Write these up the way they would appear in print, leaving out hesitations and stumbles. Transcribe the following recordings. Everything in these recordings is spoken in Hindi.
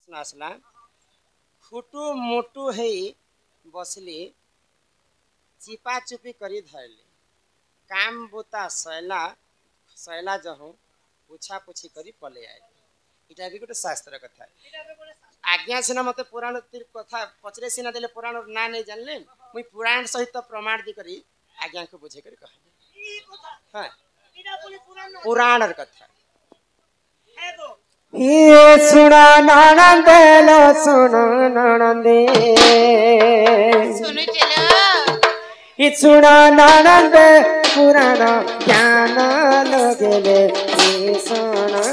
आसला खुटू मुटू हेई बसली चिपा चुपी करी धरली काम बुता सैला सैला जहू पुछा पुछी करी पले आए इटा भी गोटे शास्त्र कथा आज्ञा सिना मत पुराण कथा पचरे सिना देले पुराण ना नहीं जानले मुई पुराण सहित प्रमाण दी करी आज्ञा को बुझे करी कहले हां पुराण कथा ये सुना ननंदे लो सुनो ननंदे सुनु चलो ये सुना ननंदे पुराण ज्ञान लगेले ये सुना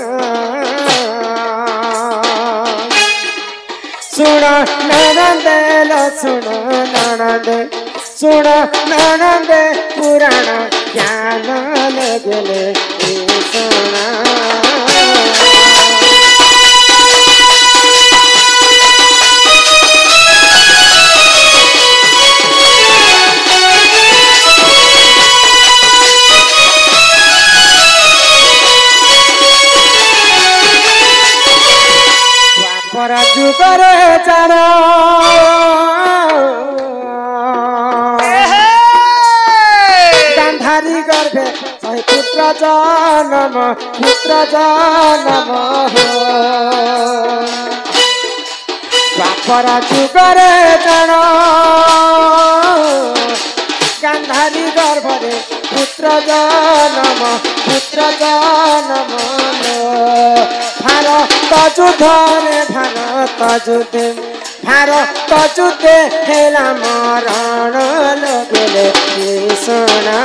सुना ननंदे लो सुनो ननंदे सुना ननंदे पुराण ज्ञान लगेले ये सुना जुगरे चरा गांधारी गर्भे सही पुत्र जन्म बापर जुगरे चरा गांधारी गर्भरे पुत्र जन्म भारत युद्धे भारत युद्धे हेला मरण लगेले सोना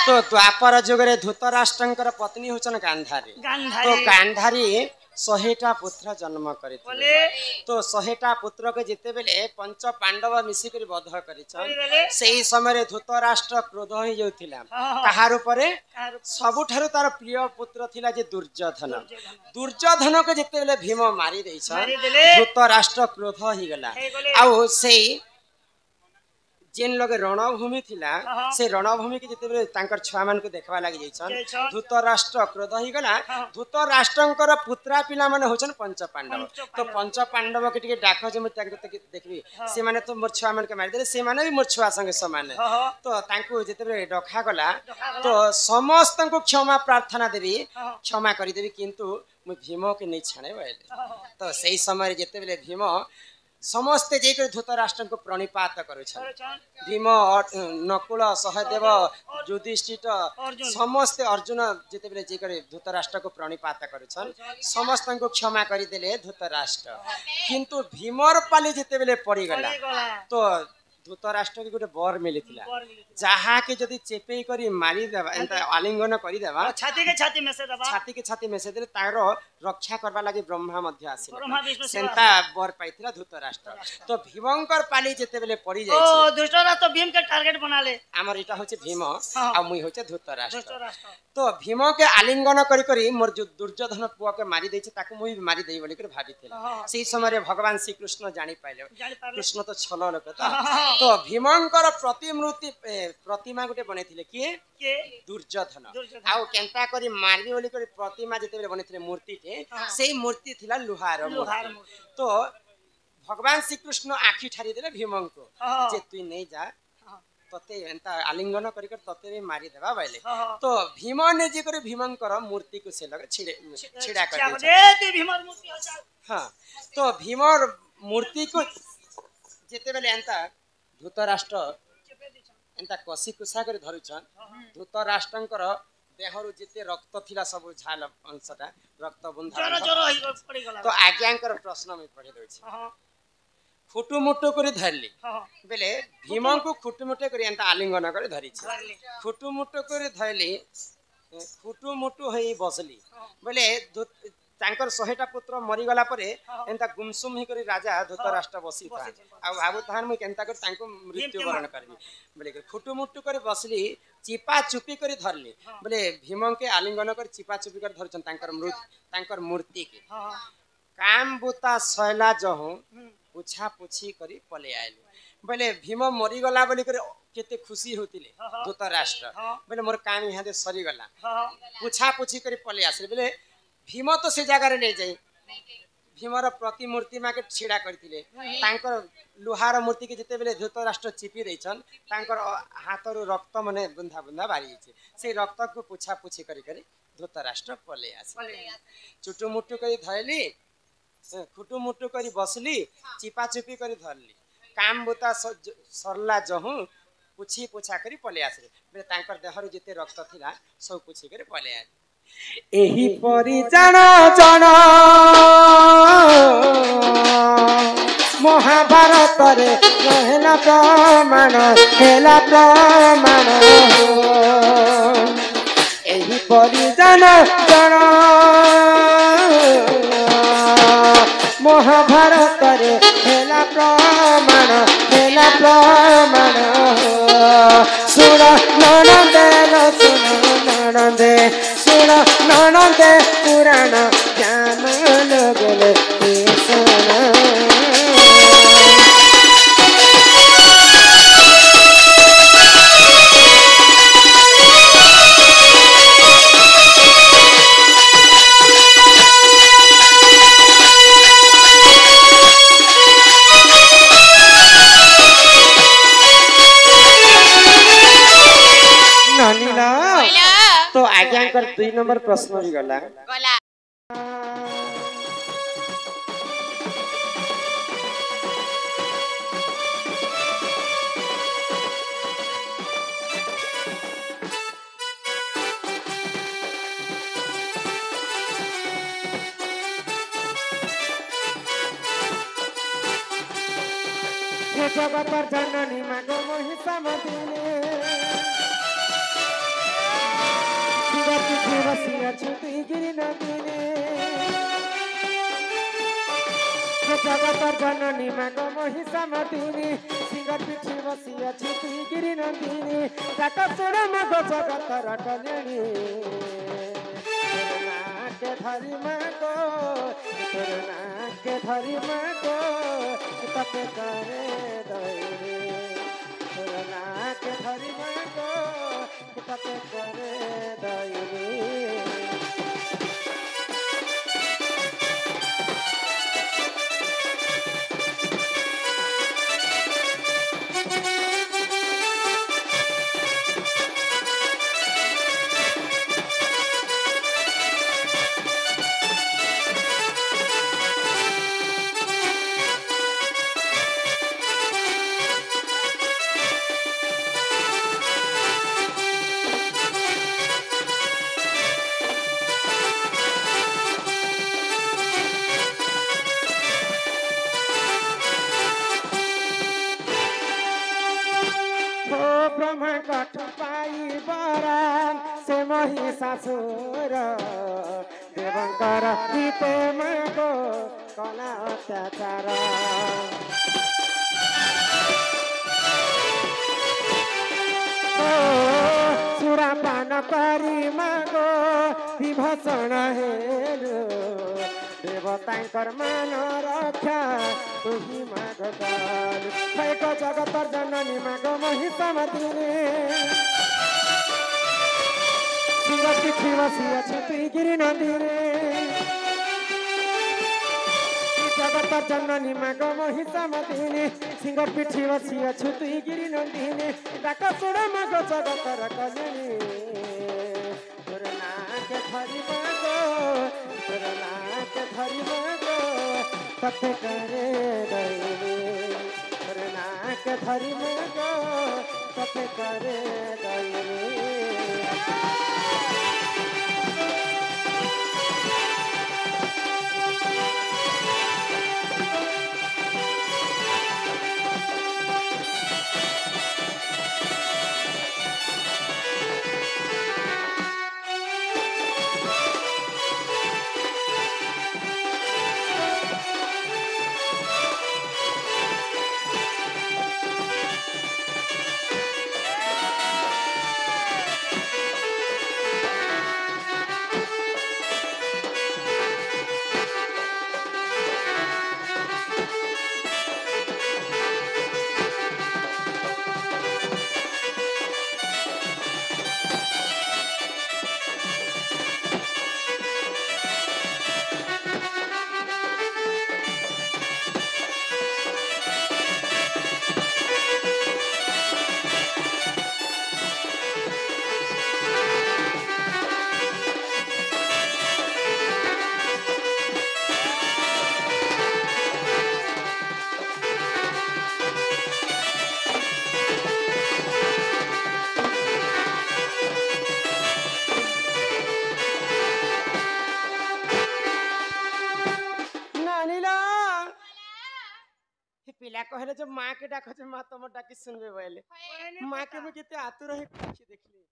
तो द्वापर जुगरे धृतराष्ट्रंकर पत्नी होचन गांधारी तो गांधारी 100टा पुत्र जन्म करिथिले तो 100टा पुत्र के जिते बेले पंच पांडव मिसी करी वध करिछन सेही समय धृतराष्ट्र क्रोध हो जाउथिला कहार उपरे सबुठारु तार प्रिय पुत्र थिला जे दुर्योधन के जिते बेले भीम मारी दैछन धृतराष्ट्र क्रोध हो गला आउ सेही जेन लगे रणभूमि थिला से रणभूमि के जिते तांकर छुआ मान को देखवा लागि जाइछन धृतराष्ट्र क्रोध ही गला धृतराष्ट्रंकर पुत्रा पिला माने होचन पंच पांडव तो पंच पांडव के टिके डाक जे म देखबी से माने तो मोर छुआ मान के मारि देले से माने भी मोर छुआ संगे समान तो तांको जिते डखा गला तो समस्त को क्षमा प्रार्थना देबी क्षमा करि देबी किंतु मु भीम के नहीं छाणे बैले तो सही समय जिते बेले भीम समस्ते जेकर धृतराष्ट्र को प्रणिपात करुछन भीम नकुल सहदेव युधिष्ठिर समस्ते अर्जुन जेते बेले जेकर धृतराष्ट्र को प्रणिपात करुछन समस्त को क्षमा करि देले धृतराष्ट्र किंतु भीमर पाली जेते बेले पड़ी गला तो धृतराष्ट्र के गोटे बर मिलिथिला जहा के जदी चेपे करी मारी देबा एंता आलिंगन करी देबा छाती के छाती मेसे देले तारो रक्षा करबा लागि ब्रह्मा मध्य आसी सेंता बर पाइथिला धृतराष्ट्र तो भीमंकर पाली जेते बेले पड़ी जाय छै ओ धृतराष्ट्र भीम के टारगेट बनाले हमर इटा होचे भीम आ मुई होचे धृतराष्ट्र तो भीम के आलिंगन करी करी मोर जो दुर्योधन पुआ के मारी दै छै ताको मुई मारी देई बोली कर भाबिथिला सेही समय रे भगवान श्री कृष्ण जानि पाइले कृष्ण तो छल लोक तो भीमंकर प्रतिमूर्ति प्रतिमा गोटे बनैथिले के दुर्योधन आउ केंता करी मारबी बोली कर प्रतिमा जेते बेले बनैथिले मूर्ति टे सेही मूर्ति थिला लुहार तो भगवान श्री कृष्ण आखी ठारी देले भीमं को जे तू नहीं जा तते एंता आलिंगन करी कर तते भी मारी देबा बैले तो भीम ने जे करे भीमंकर मूर्ति को से लगे छिड़ा कर दे तू भीमर मूर्ति हां तो भीमर मूर्ति को जेते बेले एंता धृतराष्ट्र एंता कसी कुसा कर धरुछन धृतराष्ट्रंकर देहरु जिते रक्त थिला सब झाल अंशटा रक्त बुंदा तो आज्ञांकर प्रश्न में पढ़ि दउ छी खुटुमुटु करी धरली बेले भीम को खुटुमुटु करी एंता आलिंगन करी धरि छी खुटुमुटु करी धरली खुटुमुटु होई बसली बेले तांकर 100टा पुत्र मरी गला परे एंता गुमसुम ही करी राजा धृतराष्ट्र बसी था आ भाबु तहान मुई केनता कर तांको मृत्यु वरण करबी बोले कि खुटु मुटु कर बसली चिपा चुपी करी धरली बोले भीम के आलिंगन कर चिपा चुपी कर धरछन तांकर मूर्ति के काम बुता सैला जहु पुछा पुछी करी पले आइले बोले भीम मरी गला बोली कर केते खुशी होतिले धृतराष्ट्र बोले मोर काम यहाँ दे सरी गला पुछा पुछी करी पले आसले बोले भीम तो से जगह ले जाई भीमर प्रतिमूर्ति मा के छिड़ा करथिले तांकर लोहार मूर्ति के जते बेले धृतराष्ट्र चिपी देछन तांकर हाथरो रक्त मने बुंदा बुंदा बारी छे से रक्त को पुछा पुछी करी करी धृतराष्ट्र पले आसे चुटु मुटु करी धरली खुटु मुटु करी बसली चिपा चुपी करी धरली काम बुता सरला जहु पुछी पुछा करी पले आसले बे तांकर देहरु जते रक्त थिला सब पुछी करी पले आले एही परि जाना जाना महाभारत रे रहला प्रमाण हेला प्रमाण एही परि जाना जाना महाभारत रे हेला प्रमाण सुन ननदे सुन ननदे पुराण ज्ञान लगले तो आज्ञाकर 2 नंबर प्रश्न भी गला जगतर जननी मागो महिषा मदिने बसिया छुटी गिरी नदीने जगतर जननी मागो महिषा मदिनी सिंगर पिठी बसिया छुटी गिरी नदीनी ताका सुड़ मगो जगतर कलेनी के धरी मागो के धरी मागो तपे करे दईरे के धरी मागो तपे करे दईरे महिषासुर देवंकर हिते मागो कला अत्याचार सुरापान करी मागो विभूषण हेरु देवतांकर मान रक्षा तुही माग गल जगतर जननी मागो महिषा मदिने पिठी बसिया छुटी गिरी नदीरे जगतर जननी मागो महिषा मदिने सिंह पिठी बसिया छुटी गिरी नदीने डाक सुड़ मागो जगतर कलेनी तोर नाके धरी मागो तोर नाके धरी मागो तपे करे दईरे तोर नाके धरी मागो तपे करे दईरे कहले जब माँ के डाको जे माँ तुम डाकी सुनबे बोले माँ के में कितने आतुर है कुछ देखली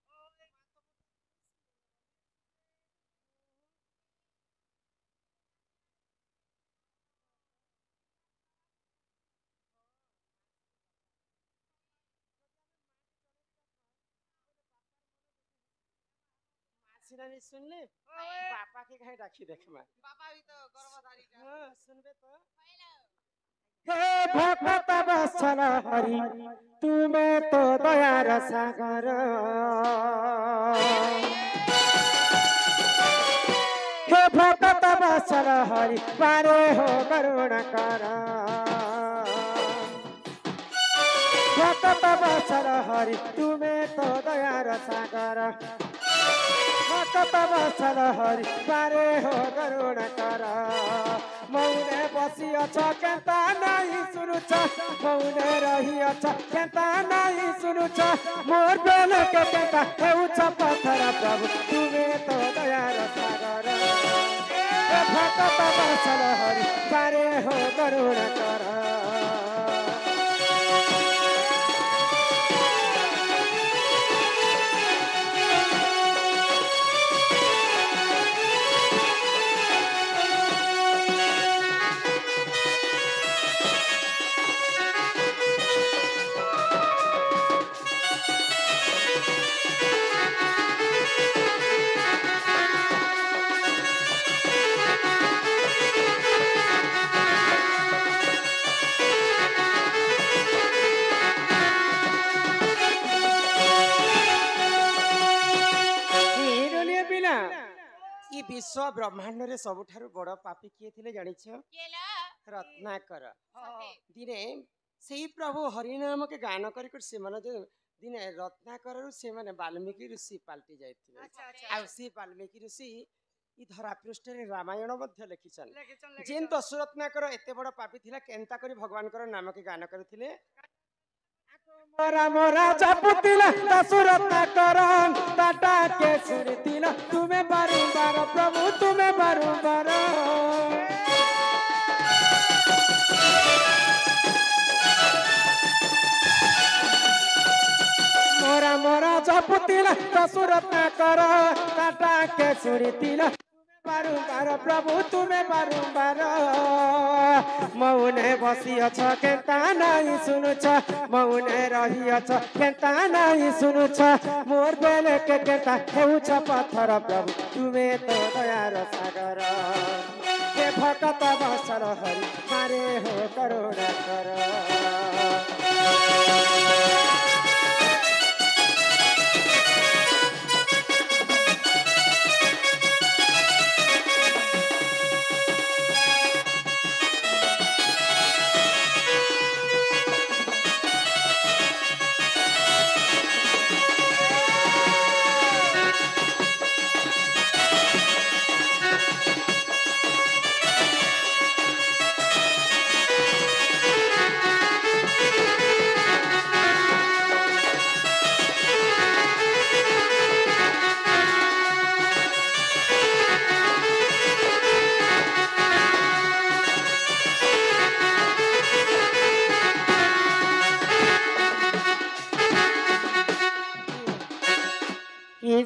सीना नहीं सुन ले पापा के कहे डाकी देख माँ पापा भी तो गर्भधारी का हां सुनबे तो हे भक्त वत्सल हरि तुम्हें तो दयार सागर हे भक्त वत्सल हरि पारे हो करुणा कर भक्त वत्सल हरि तुम्हें तो दयार सागर भक्त वत्सल हरि पारे हो करुणा कर मौने बसी अछ केता नहीं सुनुछ मौने रही अछ केता नहीं सुनुछ मोर बेल के केता हेउछ पत्थर प्रभु तुम्हें तो दयार सागर हे भक्त वत्सल हरि पारे हो करुणा कर विश्व ब्रह्मांड रे सबुठारु बड़ पापी किए थिले जानिछ रत्नाकर दिने सेही प्रभु हरि नाम के गान करी कर से मन दिने रत्नाकर रु से माने वाल्मीकि ऋषि पाल्टी जाइथिले आ से वाल्मीकि ऋषि ई धरा पृष्ठ रे रामायण मध्य लिखिछन जेन दशरत्नाकर एते बड़ पापी थिला केनता करी भगवान कर नाम के गान करथिले मोरा मोरा जपुतिला दशरत्नाकर टाटा के सुरतिला तुम्हें बारंबार प्रभु तुम्हें बारंबार मोरा मोरा जपुतिला दशरत्नाकर टाटा के सुरतिला बारंबार प्रभु तुम्हें बारंबार मौने बसी अछ केता नहीं सुनुछ मौने रही अछ केता नहीं सुनुछ मोर बेले के केता हेउछ पत्थर प्रभु तुम्हें तो दयार सागर हे भक्त वत्सल हरि मारे हो करुणा कर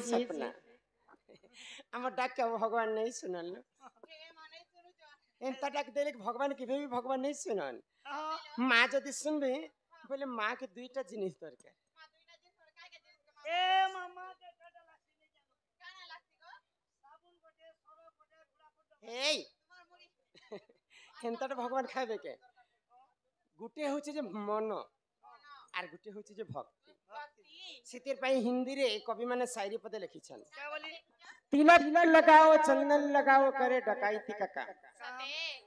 सपना हम डाक के भगवान नहीं सुनल एंता डाक देले भगवान के भी भगवान नहीं सुनन माँ जदि सुनबे बोले माँ के दुईटा जिनिस दरकार ए मामा के काटा लासी ले जानो काना लासी गो साबुन गोटे सरो गोटे गुड़ा गोटे ए एंता भगवान खाबे के गुटे होचे जे मन आर गुटे होचे जे भक्ति सितिर पाई हिंदी रे कवि माने शायरी पदे लिखिछन क्या बोली तिलक लगाओ चंदन लगाओ करे डकाइती का काम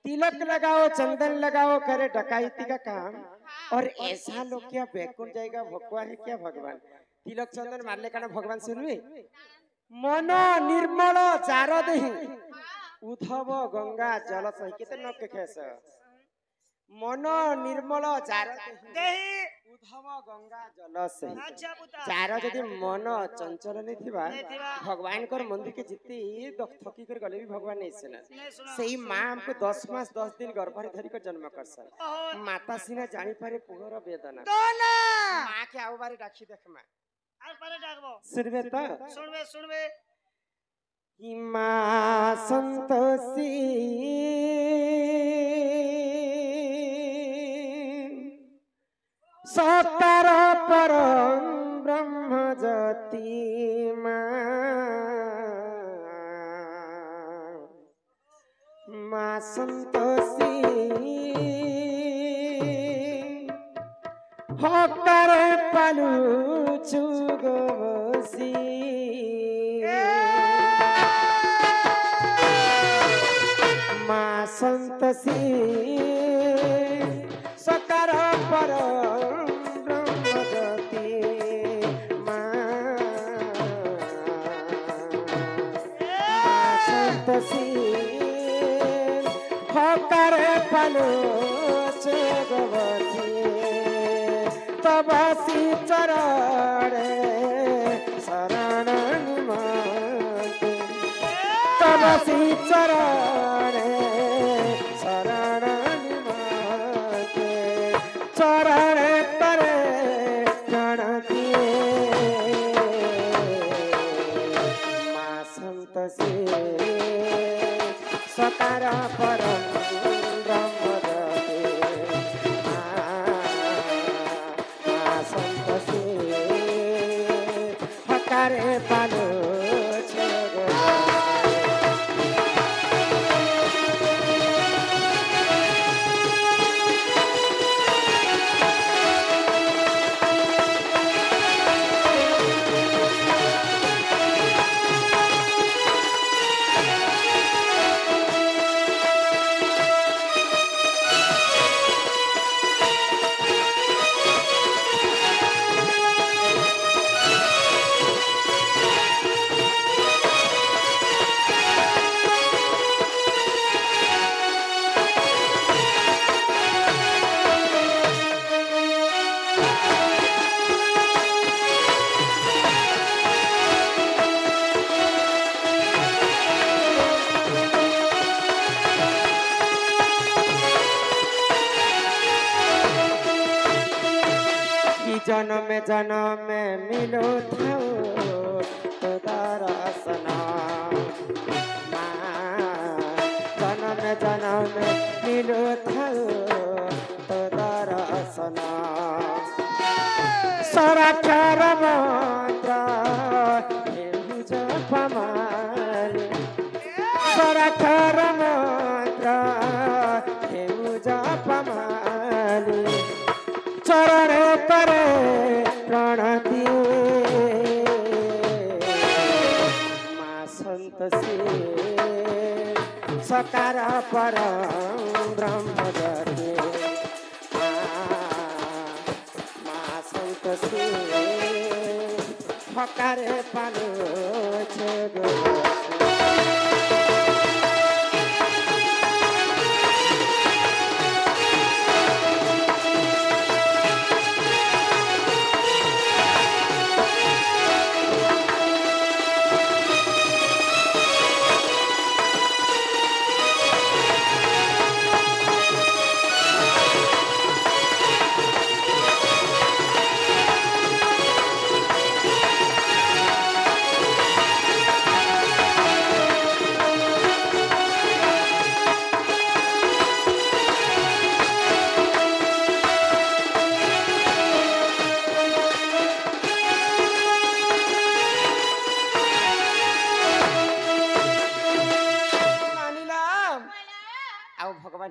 तिलक लगाओ चंदन लगाओ करे डकाइती का काम और ऐसा लोग क्या बैकुंठ जाएगा भगवा है क्या भगवान तिलक चंदन मारले काना भगवान सुनबे मन निर्मल जार देहि उद्धव गंगा जल सही केते न के खेस मन निर्मल जार देही उद्धव गंगा जल से अच्छा पुता जार जदि मन चंचल नहीं थिबा नैथिबा भगवान कर मंदिर के जिते थकी कर गले भी भगवान नहीं सेना नहीं सुनो सेही माँ हमको 10 मास 10 दिन गर्भरे धरी कर जन्म करसन ओहो माता सीना जानी पारे पुहर वेदना दोना माँ के आउ बारी डाकी देख माँ আর পারে ডাকবো सुनबे तो শুনবে শুনবে हिमा संतोषी सतार परम ब्रह्म ज्योति माँ संतोषी हकार पालू चुगोसी माँ संतोषी सकार परम ब्रह्म ज्योति माँ संतोषी हकार पालू चुगोसी तबसी चरण शरण निमंते तबसी चरण शरण निमंते चरण करे प्रणति माँ संतोषी सकार परम ब्रह्म हकारे पालो जन्म जन्म मिलो थाओ तो दर्शना जन्म जन्म मिलो थाओ तो दर्शना सराक्षर मंत्र हेउ जपमाले सराक्षर मंत्र हेउ जपमाले चरण करे प्रणति माँ संतोषी सकार परम ब्रह्म ज्योति माँ संतोषी हकारे पालो छे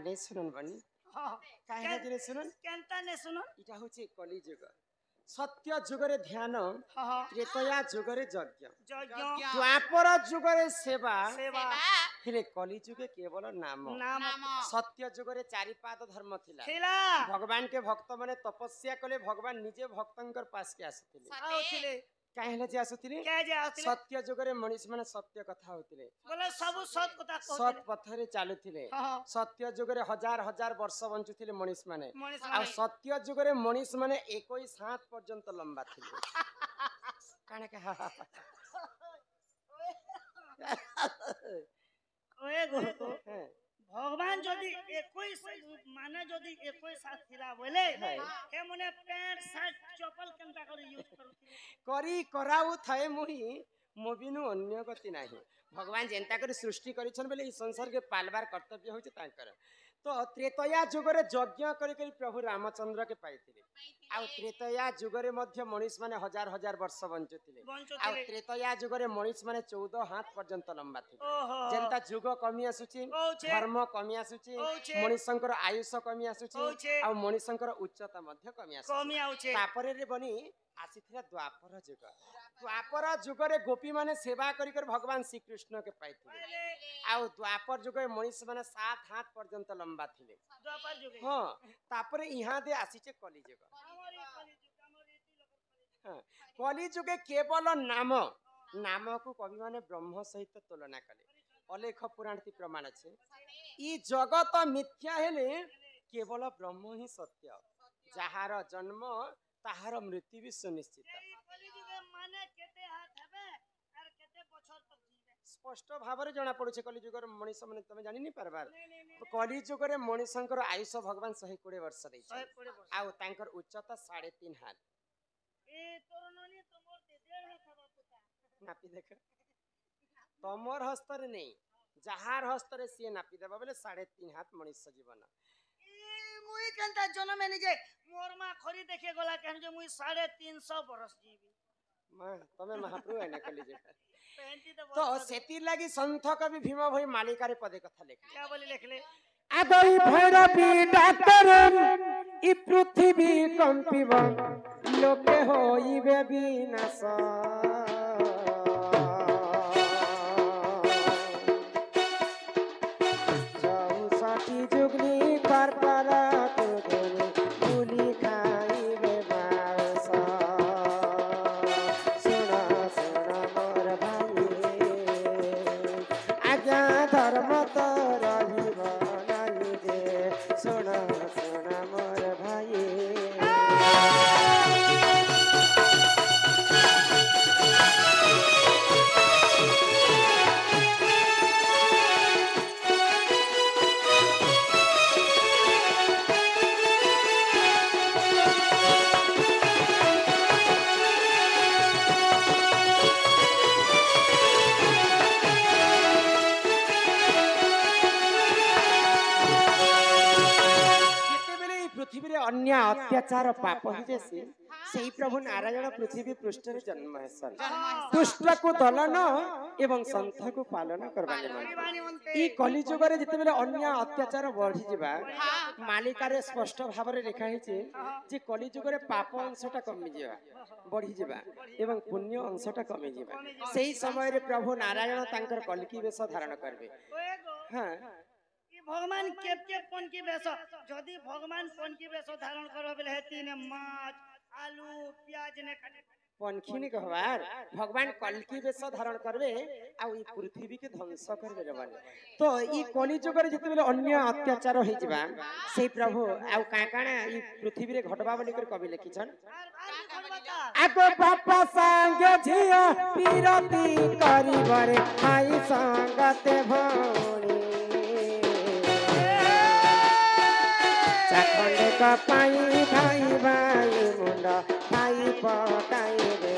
नहीं सुनन बनी काहे जे सुनन केनता ने सुनो इटा होचे कली युग सत्य जुगरे ध्यान त्रेतया जुगरे यज्ञ द्वापर जुगरे सेवा हेले कली जुगे केवल नाम सत्य जुगरे चारि पाद धर्म थिला भगवान के भक्त माने तपस्या कले भगवान निजे भक्तंकर पास के आसीथिले काहे जे आसुथिले क्या जे आउथिले सत्य जुगरे मनीष माने सत्य कथा होतिले बोले सब सत कथा सत कहथिले पथरे चालुथिले हां सत्य जुगरे हजार हजार वर्ष बंचुथिले मनीष माने मनीष आ माने सत्य जुगरे मनीष माने 21 हाथ पर्यंत लंबा थिले काने के ओए गो हैं भगवान जदि 21 माने जदि 21 साथ थिला बोले हे मने पैंट शर्ट चप्पल केनता कर यूज करूथिले करी कराउ थाए मुही मोबिनु अन्य गति नाही भगवान जेंता कर सृष्टि करिछन बेले ई संसार के पालबार कर्तव्य होचे तांकर तो त्रेतया जुगरे यज्ञ करी करी प्रभु रामचंद्र के पाइथिले आ त्रेतया जुगरे मध्य मनीष माने हजार हजार वर्ष बंचुथिले आ त्रेतया जुगरे मनीष माने 14 हाथ पर्यंत लंबा थिले ओहो जेंता जुग कमी आसुची ओछे धर्म कमी आसुची ओछे मनीषंकर आयुष कमी आसुची ओछे आ मनीषंकर उच्चता मध्य कमी आसुची कमी आउछे तापरे रे बनी आसीथिला द्वापर जुग द्वापर जुगरे गोपी माने सेवा करी कर भगवान श्री कृष्ण के पाइथिले आ द्वापर जुगे मनीष माने 7 हाथ पर्यंत लंबा थिले द्वापर जुगे हां तापरे इहा दे आसीचे कली जुग हमरी कली जुग हमरी इति लोग हां कली जुगे केवल नाम को कवि माने ब्रह्म सहित तुलना कले अलेख पुराण थी प्रमाण छे ई जगत मिथ्या हेले केवल ब्रह्म ही सत्य जहार जन्म ताहार मृत्यु भी सुनिश्चित कली जुगे माने केते हाथ हेबे आर केते बछर तक जीवे स्पष्ट भाव जना पड़े कली जुगर मनीष मैंने तुम जानी नहीं पारबार कली जुगर मनीषंकर आयुष भगवान 120 वर्ष दे 120 वर्ष आउ तांकर उच्चता 3.5 हाथ ए तोरननी तमोर ते 1.5 हाथ हवा पुता नापी देख तमर हस्तर नहीं जहार हस्तर सी नापी देबा बेले 3.5 हाथ मनीष जीवन ए मुई केनता जन्म में जे मोर मा खरी देखे गला कहन जे मुई 350 बरस जीवी मां तमे महाप्रभु है ना कली जुगर पेंटी तो सेती लागी संत कवि भीम भई मालिकारे पदे कथा लिखले क्या बोली लिखले आगई भैरवी डाक्टर इ पृथ्वी कंपिब लोके होइबे विनाश चौसठी जुगनी पर तुगनी भूली खाइबे बास सुना सुना मोर भाई आज्ञा धर्म तो रहिब नाही जे सुना सुना मोर भाई पृथ्वी अन्य अत्याचार पाप ही जैसे सेही प्रभु नारायण पृथ्वी पृष्ठ रे जन्म हेसन दुष्ट को दलन एवं संत को पालन करबाने मन ई कली जुग रे जते बेले अन्य अत्याचार बढ़ी जिबा मालिकारे स्पष्ट भाव रे लिखा हिचे जे कली जुग रे पाप अंशटा कमी जिबा बढ़ी जिबा एवं पुण्य अंशटा कमी जिबा सेही समय रे प्रभु नारायण तांकर कलकी वेश धारण करबे हां भगवान केते पन की बेस जदि भगवान पन की बेस धारण करबे बेले हेती ने माछ आलू प्याज ने पनखी ने कहबार भगवान कलकी वेश धारण करबे आ ई पृथ्वी के ध्वंस करबे रबाने तो ई कली जुग रे जते बेले अन्य अत्याचार होई जिबा सेही प्रभु आ काकाना ई पृथ्वी रे घटबा बोली कर कवि लिखिछन आगो बापा संग झिया पीरती करी बरे आई संगते भोणी चाखंडे का पाई भाई भाई मुंडा भाई पटाई रे